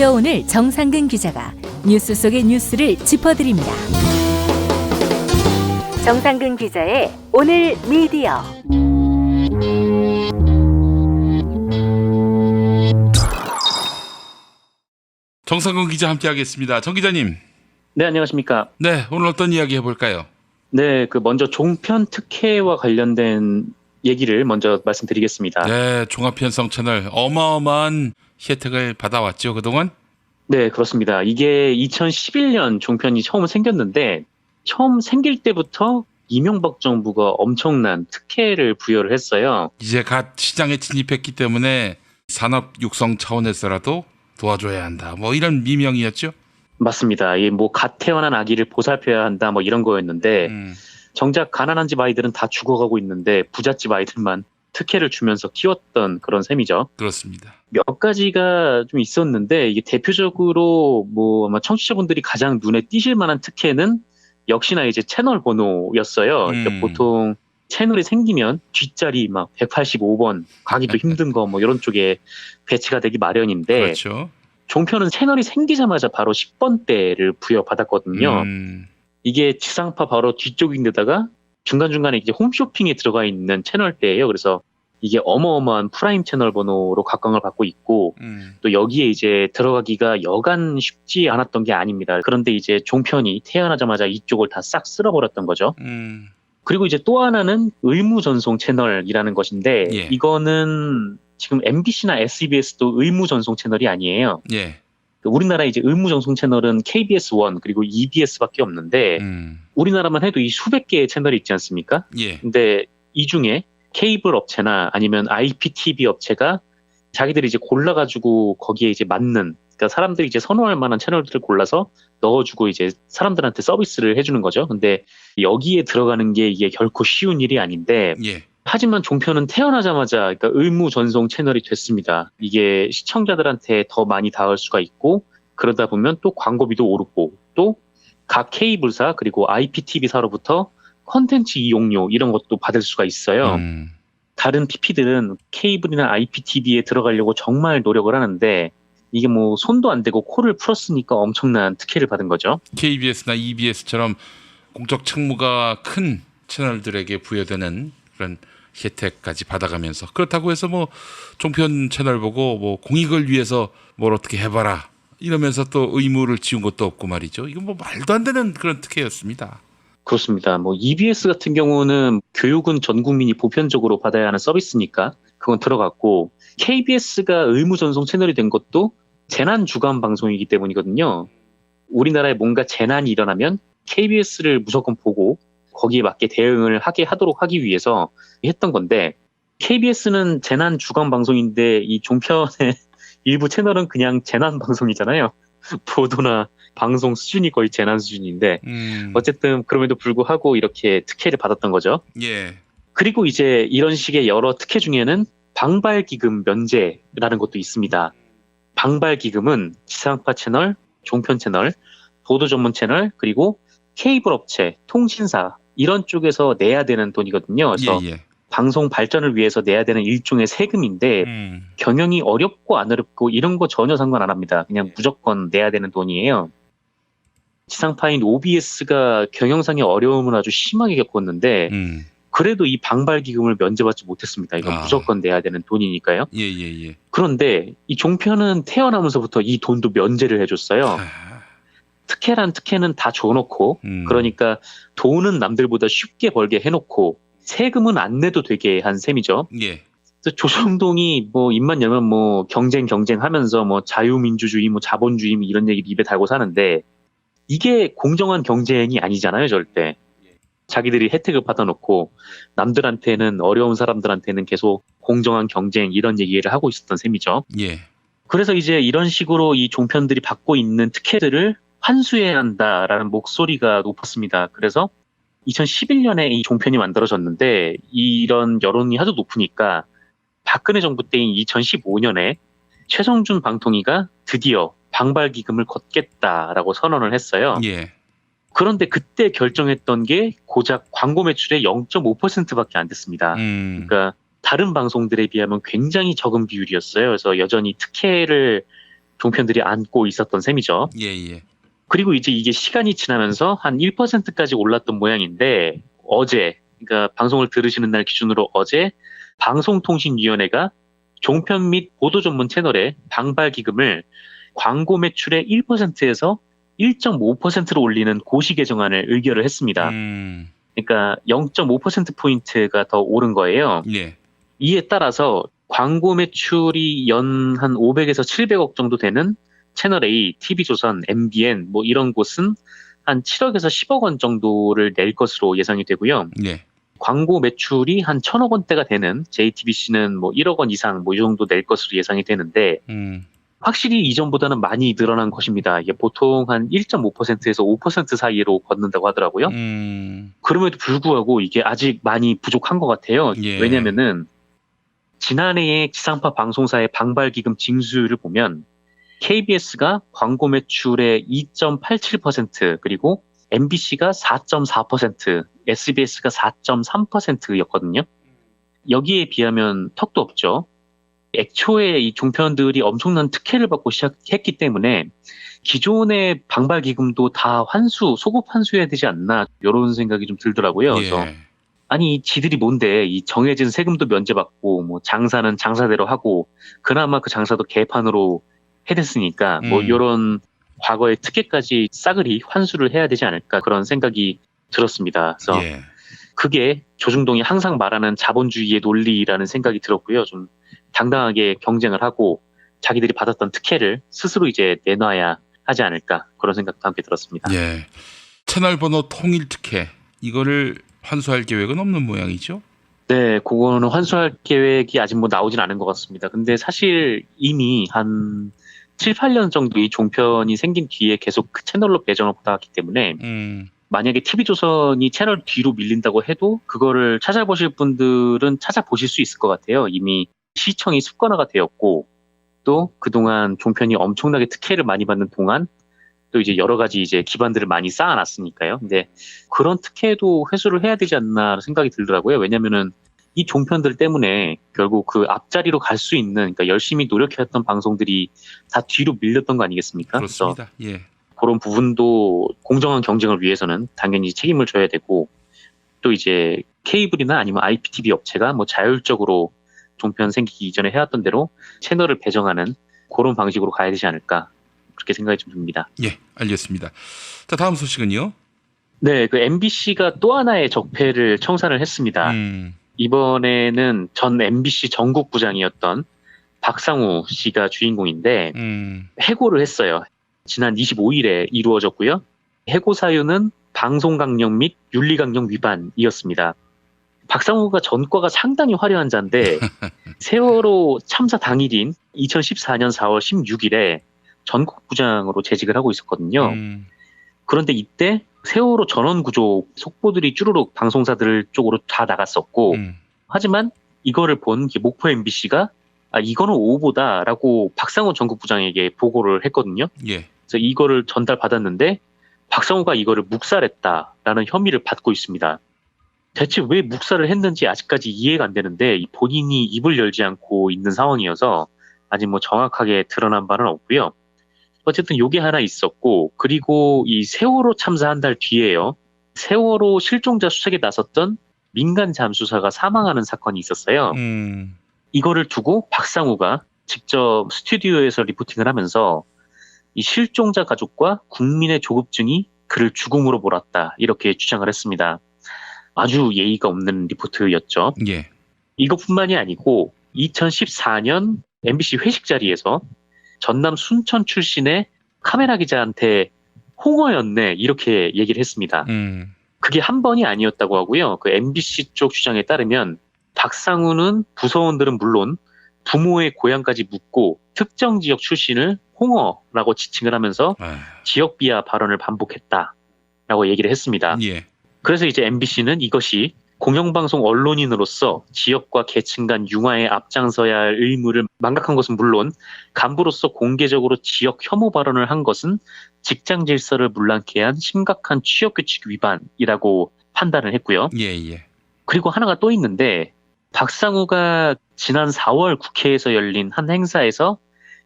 미디어 오늘 정상근 기자가 뉴스 속의 뉴스를 짚어드립니다. 정상근 기자의 오늘 미디어. 정상근 기자 함께하겠습니다. 정 기자님. 네, 안녕하십니까. 네, 오늘 어떤 이야기 해볼까요? 네, 먼저 종편 특혜와 관련된 얘기를 먼저 말씀드리겠습니다. 네, 종합편성 채널 어마어마한 혜택을 받아왔죠, 그동안? 네, 그렇습니다. 이게 2011년 종편이 처음 생겼는데 처음 생길 때부터 이명박 정부가 엄청난 특혜를 부여를 했어요. 이제 갓 시장에 진입했기 때문에 산업 육성 차원에서라도 도와줘야 한다. 뭐 이런 미명이었죠? 맞습니다. 갓 태어난 아기를 보살펴야 한다 뭐 이런 거였는데 정작 가난한 집 아이들은 다 죽어가고 있는데 부잣집 아이들만 특혜를 주면서 키웠던 그런 셈이죠. 그렇습니다. 몇 가지가 좀 있었는데 이게 대표적으로 아마 청취자분들이 가장 눈에 띄실 만한 특혜는 역시나 이제 채널 번호였어요. 그러니까 보통 채널이 생기면 뒷자리 막 185번 가기도 힘든 거 뭐 이런 쪽에 배치가 되기 마련인데 그렇죠. 종편은 채널이 생기자마자 바로 10번대를 부여받았거든요. 이게 지상파 바로 뒤쪽인데다가 중간중간에 이제 홈쇼핑에 들어가 있는 채널대예요. 그래서 이게 어마어마한 프라임 채널 번호로 각광을 받고 있고 또 여기에 이제 들어가기가 여간 쉽지 않았던 게 아닙니다. 그런데 이제 종편이 태어나자마자 이쪽을 다 싹 쓸어버렸던 거죠. 그리고 이제 또 하나는 의무전송 채널이라는 것인데 예. 이거는 지금 MBC나 SBS도 의무전송 채널이 아니에요. 예. 우리나라 이제 의무전송 채널은 KBS1 그리고 EBS밖에 없는데 우리나라만 해도 이 수백 개의 채널이 있지 않습니까? 예. 근데 이 중에 케이블 업체나 아니면 IPTV 업체가 자기들이 이제 골라가지고 거기에 이제 맞는, 그러니까 사람들이 이제 선호할 만한 채널들을 골라서 넣어주고 이제 사람들한테 서비스를 해주는 거죠. 근데 여기에 들어가는 게 이게 결코 쉬운 일이 아닌데 예. 하지만 종편은 태어나자마자 그러니까 의무 전송 채널이 됐습니다. 이게 시청자들한테 더 많이 닿을 수가 있고 그러다 보면 또 광고비도 오르고 또 각 케이블사 그리고 IPTV사로부터 컨텐츠 이용료 이런 것도 받을 수가 있어요. 다른 PP들은 케이블이나 IPTV에 들어가려고 정말 노력을 하는데 이게 손도 안 대고 코를 풀었으니까 엄청난 특혜를 받은 거죠. KBS나 EBS처럼 공적 책무가 큰 채널들에게 부여되는 그런 혜택까지 받아가면서 그렇다고 해서 종편 채널 보고 공익을 위해서 뭘 어떻게 해봐라 이러면서 또 의무를 지운 것도 없고 말이죠. 이건 말도 안 되는 그런 특혜였습니다. 그렇습니다. EBS 같은 경우는 교육은 전 국민이 보편적으로 받아야 하는 서비스니까 그건 들어갔고 KBS가 의무 전송 채널이 된 것도 재난 주간 방송이기 때문이거든요. 우리나라에 뭔가 재난이 일어나면 KBS를 무조건 보고 거기에 맞게 대응을 하도록 하기 위해서 했던 건데 KBS는 재난 주간 방송인데 이 종편의 일부 채널은 그냥 재난 방송이잖아요. 보도나 방송 수준이 거의 재난 수준인데 어쨌든 그럼에도 불구하고 이렇게 특혜를 받았던 거죠. 예. 그리고 이제 이런 식의 여러 특혜 중에는 방발기금 면제라는 것도 있습니다. 방발기금은 지상파 채널, 종편 채널, 보도 전문 채널 그리고 케이블 업체, 통신사 이런 쪽에서 내야 되는 돈이거든요. 그래서 예. 방송 발전을 위해서 내야 되는 일종의 세금인데 경영이 어렵고 안 어렵고 이런 거 전혀 상관 안 합니다. 그냥 무조건 내야 되는 돈이에요. 지상파인 OBS가 경영상의 어려움을 아주 심하게 겪었는데 그래도 이 방발기금을 면제받지 못했습니다. 이건 무조건 내야 되는 돈이니까요. 예. 그런데 이 종편은 태어나면서부터 이 돈도 면제를 해줬어요. 특혜는 다 줘놓고 그러니까 돈은 남들보다 쉽게 벌게 해놓고 세금은 안 내도 되게 한 셈이죠. 예. 그래서 조정동이 입만 열면 경쟁하면서 자유민주주의, 자본주의 이런 얘기 입에 달고 사는데 이게 공정한 경쟁이 아니잖아요, 절대. 자기들이 혜택을 받아놓고 남들한테는 어려운 사람들한테는 계속 공정한 경쟁 이런 얘기를 하고 있었던 셈이죠. 예. 그래서 이제 이런 식으로 이 종편들이 받고 있는 특혜들을 환수해야 한다라는 목소리가 높았습니다. 그래서 2011년에 이 종편이 만들어졌는데 이런 여론이 하도 높으니까 박근혜 정부 때인 2015년에 최성준 방통위가 드디어 방발기금을 걷겠다라고 선언을 했어요. 예. 그런데 그때 결정했던 게 고작 광고 매출의 0.5%밖에 안 됐습니다. 그러니까 다른 방송들에 비하면 굉장히 적은 비율이었어요. 그래서 여전히 특혜를 종편들이 안고 있었던 셈이죠. 예, 예. 그리고 이제 이게 시간이 지나면서 한 1%까지 올랐던 모양인데 어제, 그러니까 방송을 들으시는 날 기준으로 어제 방송통신위원회가 종편 및 보도 전문 채널의 방발 기금을 광고 매출의 1%에서 1.5%로 올리는 고시 개정안을 의결을 했습니다. 그러니까 0.5%포인트가 더 오른 거예요. 예. 이에 따라서 광고 매출이 연 한 500에서 700억 정도 되는 채널A, TV조선, MBN 뭐 이런 곳은 한 7억에서 10억 원 정도를 낼 것으로 예상이 되고요. 예. 광고 매출이 한 1,000억 원대가 되는 JTBC는 뭐 1억 원 이상 뭐 이 정도 낼 것으로 예상이 되는데 확실히 이전보다는 많이 늘어난 것입니다. 이게 보통 한 1.5%에서 5% 사이로 걷는다고 하더라고요. 그럼에도 불구하고 이게 아직 많이 부족한 것 같아요. 예. 왜냐면은 지난해의 지상파 방송사의 방발기금 징수율을 보면 KBS가 광고 매출의 2.87% 그리고 MBC가 4.4%, SBS가 4.3%였거든요. 여기에 비하면 턱도 없죠. 애초에 이 종편들이 엄청난 특혜를 받고 시작했기 때문에 기존의 방발기금도 다 소급 환수해야 되지 않나 이런 생각이 좀 들더라고요. 그래서 예. 아니 지들이 뭔데 이 정해진 세금도 면제받고 뭐 장사는 장사대로 하고 그나마 그 장사도 개판으로 해댔으니까 뭐 이런 과거의 특혜까지 싸그리 환수를 해야 되지 않을까 그런 생각이 들었습니다. 그래서 예. 그게 조중동이 항상 말하는 자본주의의 논리라는 생각이 들었고요. 좀 당당하게 경쟁을 하고 자기들이 받았던 특혜를 스스로 이제 내놔야 하지 않을까 그런 생각도 함께 들었습니다. 예. 채널 번호 통일 특혜 이거를 환수할 계획은 없는 모양이죠? 네, 그거는 환수할 계획이 아직 뭐 나오진 않은 것 같습니다. 근데 사실 이미 한 7, 8년 정도 이 종편이 생긴 뒤에 계속 그 채널로 배정을 받아왔기 때문에 만약에 TV조선이 채널 뒤로 밀린다고 해도 그거를 찾아보실 분들은 찾아보실 수 있을 것 같아요. 이미 시청이 습관화가 되었고 또 그동안 종편이 엄청나게 특혜를 많이 받는 동안 또 이제 여러 가지 이제 기반들을 많이 쌓아놨으니까요. 근데 그런 특혜도 회수를 해야 되지 않나 생각이 들더라고요. 왜냐면은 이 종편들 때문에 결국 그 앞자리로 갈 수 있는, 그러니까 열심히 노력해왔던 방송들이 다 뒤로 밀렸던 거 아니겠습니까? 그렇습니다. 예. 그런 부분도 공정한 경쟁을 위해서는 당연히 책임을 져야 되고 또 이제 케이블이나 아니면 IPTV 업체가 뭐 자율적으로 종편 생기기 이전에 해왔던 대로 채널을 배정하는 그런 방식으로 가야 되지 않을까 그렇게 생각이 좀 듭니다. 예, 알겠습니다. 자, 다음 소식은요? 네, 그 MBC가 또 하나의 적폐를 청산을 했습니다. 이번에는 전 MBC 전국부장이었던 박상우 씨가 주인공인데 해고를 했어요. 지난 25일에 이루어졌고요. 해고 사유는 방송강령 및 윤리강령 위반이었습니다. 박상우가 전과가 상당히 화려한 자인데 세월호 참사 당일인 2014년 4월 16일에 전국부장으로 재직을 하고 있었거든요. 그런데 이때 세월호 전원구조 속보들이 쭈루룩 방송사들 쪽으로 다 나갔었고 하지만 이거를 본 목포 MBC가 이거는 오보다라고 박상우 전국부장에게 보고를 했거든요. 예. 그래서 이거를 전달받았는데 박상우가 이거를 묵살했다라는 혐의를 받고 있습니다. 대체 왜 묵살을 했는지 아직까지 이해가 안 되는데 본인이 입을 열지 않고 있는 상황이어서 아직 뭐 정확하게 드러난 바는 없고요. 어쨌든 요게 하나 있었고 그리고 이 세월호 참사 한 달 뒤에요. 세월호 실종자 수색에 나섰던 민간 잠수사가 사망하는 사건이 있었어요. 이거를 두고 박상우가 직접 스튜디오에서 리포팅을 하면서 이 실종자 가족과 국민의 조급증이 그를 죽음으로 몰았다 이렇게 주장을 했습니다. 아주 예의가 없는 리포트였죠. 예. 이것뿐만이 아니고 2014년 MBC 회식 자리에서 전남 순천 출신의 카메라 기자한테 홍어였네 이렇게 얘기를 했습니다. 그게 한 번이 아니었다고 하고요. 그 MBC 쪽 주장에 따르면 박상우는 부서원들은 물론 부모의 고향까지 묻고 특정 지역 출신을 홍어라고 지칭을 하면서 지역 비하 발언을 반복했다라고 얘기를 했습니다. 예. 그래서 이제 MBC는 이것이 공영방송 언론인으로서 지역과 계층 간 융화에 앞장서야 할 의무를 망각한 것은 물론 간부로서 공개적으로 지역 혐오 발언을 한 것은 직장 질서를 문란케 한 심각한 취업규칙 위반이라고 판단을 했고요. 예. 그리고 하나가 또 있는데 박상우가 지난 4월 국회에서 열린 한 행사에서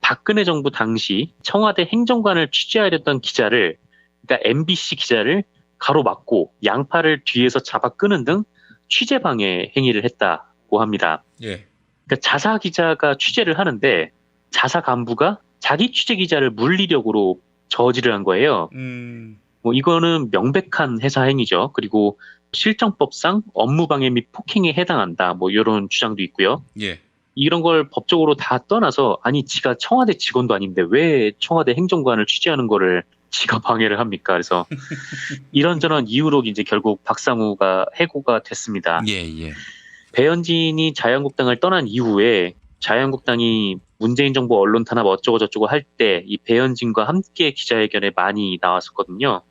박근혜 정부 당시 청와대 행정관을 취재하려던 기자를, 그러니까 MBC 기자를 가로막고 양팔을 뒤에서 잡아 끄는 등 취재 방해 행위를 했다고 합니다. 예. 그러니까 자사 기자가 취재를 하는데 자사 간부가 자기 취재 기자를 물리력으로 저지를 한 거예요. 뭐 이거는 명백한 해사 행위죠. 그리고 실정법상 업무방해 및 폭행에 해당한다. 뭐 이런 주장도 있고요. 예. 이런 걸 법적으로 다 떠나서 아니 지가 청와대 직원도 아닌데 왜 청와대 행정관을 취재하는 거를 지가 방해를 합니까? 그래서 이런저런 이유로 이제 결국 박상우가 해고가 됐습니다. 예, 예. 배현진이 자유한국당을 떠난 이후에 자유한국당이 문재인 정부 언론 탄압 어쩌고 저쩌고 할 때 이 배현진과 함께 기자회견에 많이 나왔었거든요.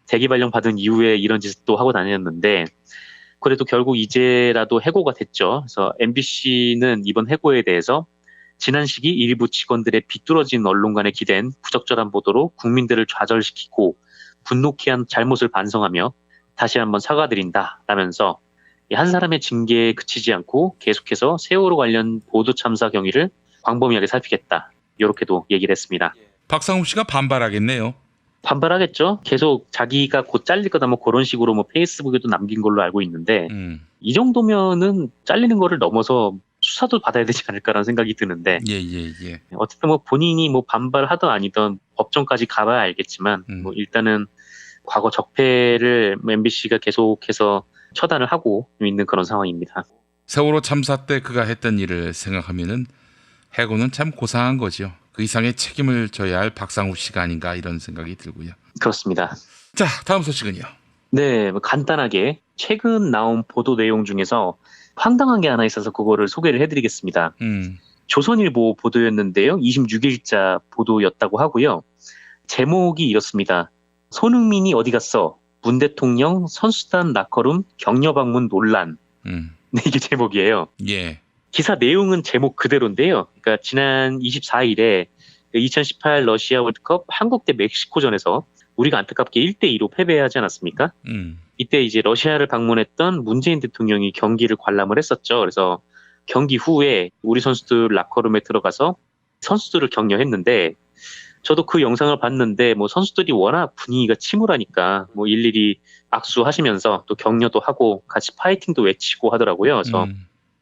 대기 발령 받은 이후에 이런 짓을 또 하고 다녔는데 그래도 결국 이제라도 해고가 됐죠. 그래서 MBC는 이번 해고에 대해서 지난 시기 일부 직원들의 비뚤어진 언론관에 기댄 부적절한 보도로 국민들을 좌절시키고 분노케 한 잘못을 반성하며 다시 한번 사과드린다라면서 한 사람의 징계에 그치지 않고 계속해서 세월호 관련 보도 참사 경위를 광범위하게 살피겠다. 이렇게도 얘기를 했습니다. 박상우 씨가 반발하겠네요. 반발하겠죠. 계속 자기가 곧 잘릴 거다 뭐 그런 식으로 뭐 페이스북에도 남긴 걸로 알고 있는데 이 정도면은 잘리는 거를 넘어서 수사도 받아야 되지 않을까라는 생각이 드는데 예, 예, 예. 어쨌든 뭐 본인이 뭐 반발하든 아니든 법정까지 가봐야 알겠지만 뭐 일단은 과거 적폐를 MBC가 계속해서 처단을 하고 있는 그런 상황입니다. 세월호 참사 때 그가 했던 일을 생각하면은 해고는 참 고상한 거죠. 그 이상의 책임을 져야 할 박상우 씨가 아닌가 이런 생각이 들고요. 그렇습니다. 자, 다음 소식은요. 네, 뭐 간단하게 최근 나온 보도 내용 중에서 황당한 게 하나 있어서 그거를 소개를 해드리겠습니다. 조선일보 보도였는데요. 26일자 보도였다고 하고요. 제목이 이렇습니다. 손흥민이 어디 갔어? 문 대통령 선수단 라커룸 격려 방문 논란. 네, 이게 제목이에요. 예. 기사 내용은 제목 그대로인데요. 그러니까 지난 24일에 2018 러시아 월드컵 한국 대 멕시코전에서 우리가 안타깝게 1대2로 패배하지 않았습니까? 이때 이제 러시아를 방문했던 문재인 대통령이 경기를 관람을 했었죠. 그래서 경기 후에 우리 선수들 라커룸에 들어가서 선수들을 격려했는데 저도 그 영상을 봤는데 뭐 선수들이 워낙 분위기가 침울하니까 뭐 일일이 악수하시면서 또 격려도 하고 같이 파이팅도 외치고 하더라고요. 그래서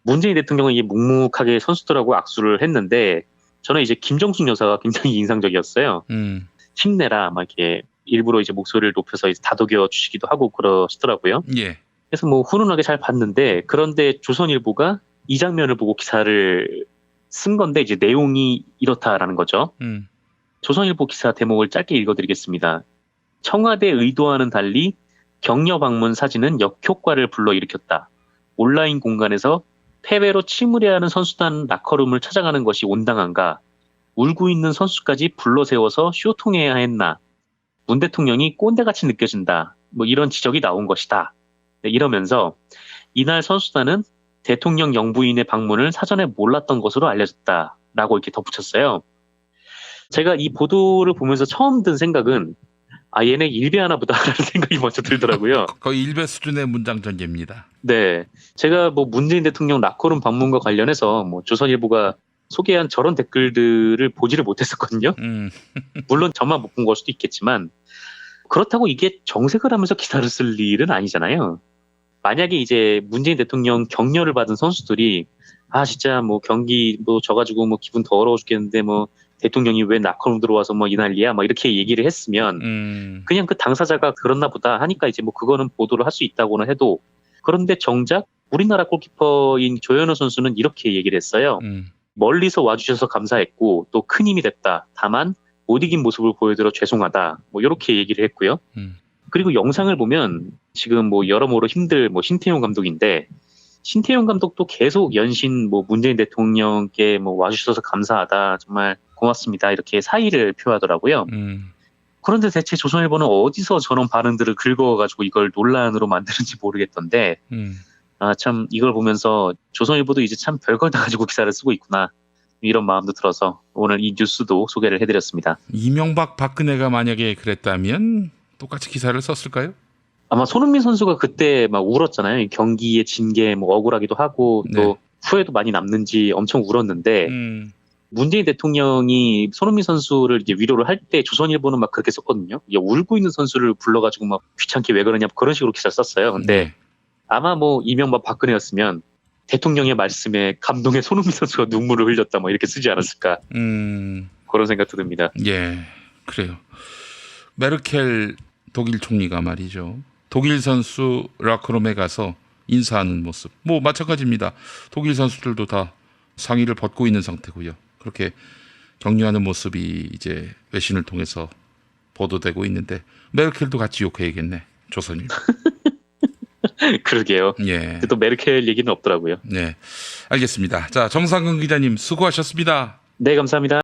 문재인 대통령은 이게 묵묵하게 선수들하고 악수를 했는데 저는 이제 김정숙 여사가 굉장히 인상적이었어요. 힘내라 막 이렇게 일부러 이제 목소리를 높여서 이제 다독여 주시기도 하고 그러시더라고요. 예. 그래서 뭐 훈훈하게 잘 봤는데 그런데 조선일보가 이 장면을 보고 기사를 쓴 건데 이제 내용이 이렇다라는 거죠. 조선일보 기사 대목을 짧게 읽어드리겠습니다. 청와대 의도와는 달리 격려 방문 사진은 역효과를 불러일으켰다. 온라인 공간에서 패배로 침울해하는 선수단 라커룸을 찾아가는 것이 온당한가? 울고 있는 선수까지 불러세워서 쇼통해야 했나? 문 대통령이 꼰대같이 느껴진다. 뭐 이런 지적이 나온 것이다. 네, 이러면서 이날 선수단은 대통령 영부인의 방문을 사전에 몰랐던 것으로 알려졌다라고 이렇게 덧붙였어요. 제가 이 보도를 보면서 처음 든 생각은 얘네 일배하나 보다라는 생각이 먼저 들더라고요. 거의 일배 수준의 문장 전개입니다. 네, 제가 뭐 문재인 대통령 라커룸 방문과 관련해서 뭐 조선일보가 소개한 저런 댓글들을 보지를 못했었거든요. 물론 저만 못 본 걸 수도 있겠지만 그렇다고 이게 정색을 하면서 기사를 쓸 일은 아니잖아요. 만약에 이제 문재인 대통령 격려를 받은 선수들이 진짜 뭐 경기 뭐 져가지고 뭐 기분 더러워 죽겠는데 뭐 대통령이 왜 라커룸 들어와서 뭐 이 난리야 막 이렇게 얘기를 했으면 그냥 그 당사자가 그렇나 보다 하니까 이제 뭐 그거는 보도를 할 수 있다고는 해도 그런데 정작 우리나라 골키퍼인 조현우 선수는 이렇게 얘기를 했어요. 멀리서 와주셔서 감사했고 또 큰 힘이 됐다. 다만 못 이긴 모습을 보여드려 죄송하다. 뭐 이렇게 얘기를 했고요. 그리고 영상을 보면 지금 뭐 여러모로 힘들 뭐 신태용 감독인데 신태용 감독도 계속 연신 뭐 문재인 대통령께 뭐 와주셔서 감사하다. 정말 고맙습니다. 이렇게 사의를 표하더라고요. 그런데 대체 조선일보는 어디서 저런 반응들을 긁어가지고 이걸 논란으로 만드는지 모르겠던데 참 이걸 보면서 조선일보도 이제 참 별걸 다 가지고 기사를 쓰고 있구나 이런 마음도 들어서 오늘 이 뉴스도 소개를 해드렸습니다. 이명박 박근혜가 만약에 그랬다면 똑같이 기사를 썼을까요? 아마 손흥민 선수가 그때 막 울었잖아요. 경기에 진 게 뭐 억울하기도 하고 또 네. 후회도 많이 남는지 엄청 울었는데 문재인 대통령이 손흥민 선수를 이제 위로를 할 때 조선일보는 막 그렇게 썼거든요. 이게 울고 있는 선수를 불러가지고 막 귀찮게 왜 그러냐 그런 식으로 기사를 썼어요. 근데 네. 아마 뭐 이명박 박근혜였으면 대통령의 말씀에 감동의 손흥민 선수가 눈물을 흘렸다 뭐 이렇게 쓰지 않았을까 그런 생각도 듭니다. 예, 그래요. 메르켈 독일 총리가 말이죠. 독일 선수 라크롬에 가서 인사하는 모습. 뭐 마찬가지입니다. 독일 선수들도 다 상의를 벗고 있는 상태고요. 그렇게 격려하는 모습이 이제 외신을 통해서 보도되고 있는데 메르켈도 같이 욕해야겠네. 조선일보. 그러게요. 예. 근데 또 메르켈 얘기는 없더라고요. 네. 알겠습니다. 자, 정상근 기자님 수고하셨습니다. 네, 감사합니다.